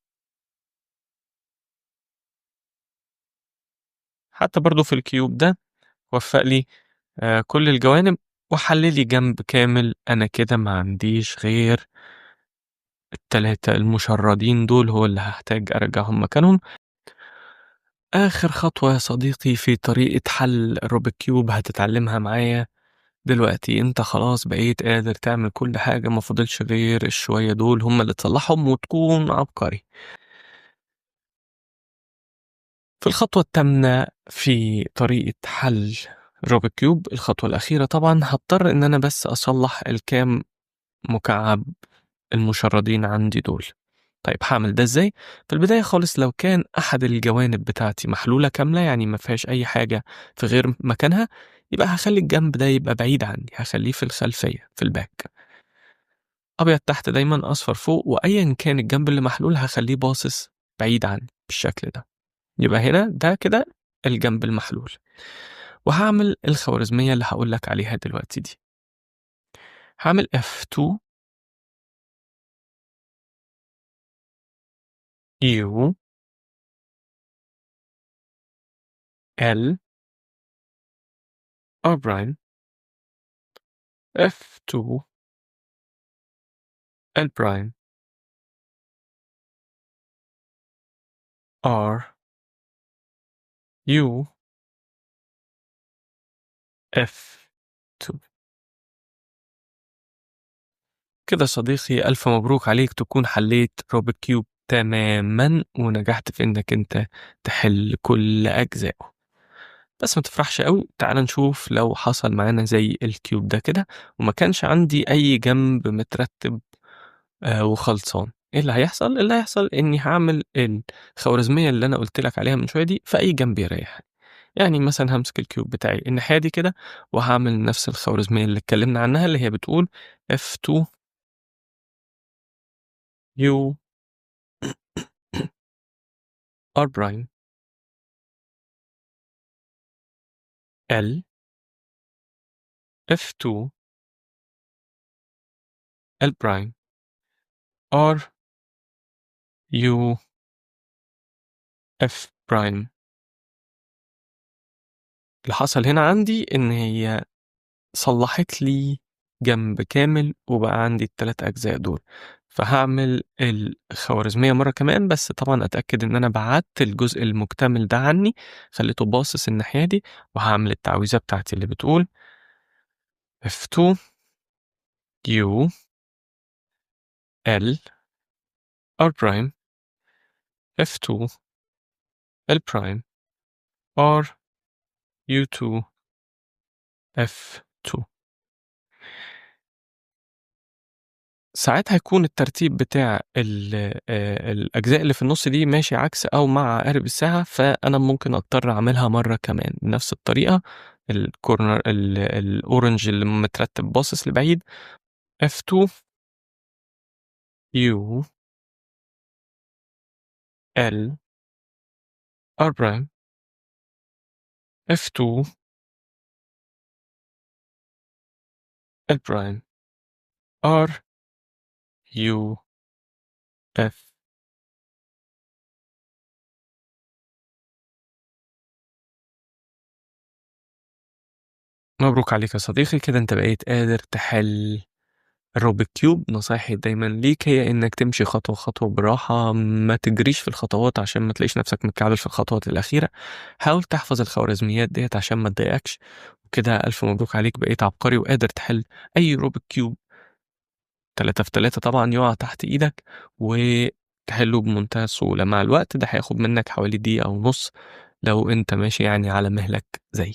حتى برضو في الكيوب ده وفق لي كل الجوانب وحللي جنب كامل، انا كده ما عنديش غير التلاتة المشردين دول هو اللي هحتاج ارجعهم مكانهم. اخر خطوة يا صديقي في طريقة حل الروبيك كيوب هتتعلمها معايا دلوقتي. انت خلاص بقيت قادر تعمل كل حاجة، ما فاضلش غير الشوية دول هم اللي تصلحهم وتكون عبقري. في الخطوة الثامنة في طريقة حل روبيك كيوب، الخطوة الأخيرة طبعا هضطر إن أنا بس أصلح الكام مكعب المشردين عندي دول. طيب هعمل ده ازاي؟ في البداية خالص لو كان أحد الجوانب بتاعتي محلولة كاملة يعني ما فيهاش أي حاجة في غير مكانها، يبقى هخلي الجنب ده يبقى بعيد عني، هخليه في الخلفية في الباك. أبيض تحت دايما أصفر فوق، وأيا كان الجنب اللي محلول هخليه باصص بعيد عني بالشكل ده. يبقى هنا ده كده الجنب المحلول. وهعمل الخوارزمية اللي هقولك عليها دلوقتي دي. هعمل F2 U L R برايم F2 L برايم R U F2. كده صديقي ألف مبروك عليك، تكون حليت روبيك كيوب تماما ونجحت في إنك أنت تحل كل أجزائه. بس ما تفرحش قوي، تعال نشوف لو حصل معانا زي الكيوب ده كده وما كانش عندي أي جنب مترتب وخلصان. ايه اللي هيحصل؟ اللي هيحصل اني هعمل الخوارزمية اللي انا قلت لك عليها من شوية دي في اي جنب يريحني. يعني مثلا همسك الكيوب بتاعي الناحية دي كده وهعمل نفس الخوارزمية اللي اتكلمنا عنها اللي هي بتقول F2 U R برايم L F2 L برايم R U F برايم. اللي حصل هنا عندي ان هي صلحت لي جنب كامل وبقى عندي التلات أجزاء دول. فهعمل الخوارزمية مرة كمان، بس طبعا أتأكد إن أنا بعدت الجزء المكتمل ده عني، خليته باصص الناحية دي، وهعمل التعويذة بتاعتي اللي بتقول F2 U L R prime F2 L prime R U2 F2. ساعات هيكون الترتيب بتاع الأجزاء اللي في النُص دي ماشي عكس أو مع عقارب الساعة، فأنا ممكن أضطر أعملها مرّة كمان بنفس الطريقة. الcorner الorange اللي مترتب باصص لبعيد F2 U L R prime F2 L prime R U F. مبروك عليك يا صديقي، كده أنت بقيت قادر تحل الروبيك كيوب. نصايحي دايمًا ليك هي إنك تمشي خطوة، خطوة بالراحة، ما تجريش في الخطوات عشان ما تلاقيش نفسك متكعبل في الخطوات الأخيرة. حاول تحفظ الخوارزميات ديّة عشان ما تضايقكش، وكده ألف مبروك عليك بقيت عبقري وقادر تحل أي روبيك كيوب 3 في 3 طبعًا يُقع تحت إيدك، وتحله بمنتهى السهولة. مع الوقت ده هياخد منك حوالي دقيقة ونُص لو أنت ماشي يعني على مهلك زيي.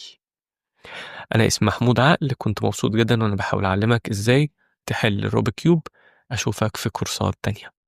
أنا اسمي محمود عقل، كنت مبسوط جدًا وأنا باحاول أعلمك إزاي تحل الروبيك كيوب. أشوفك في كورسات تانية.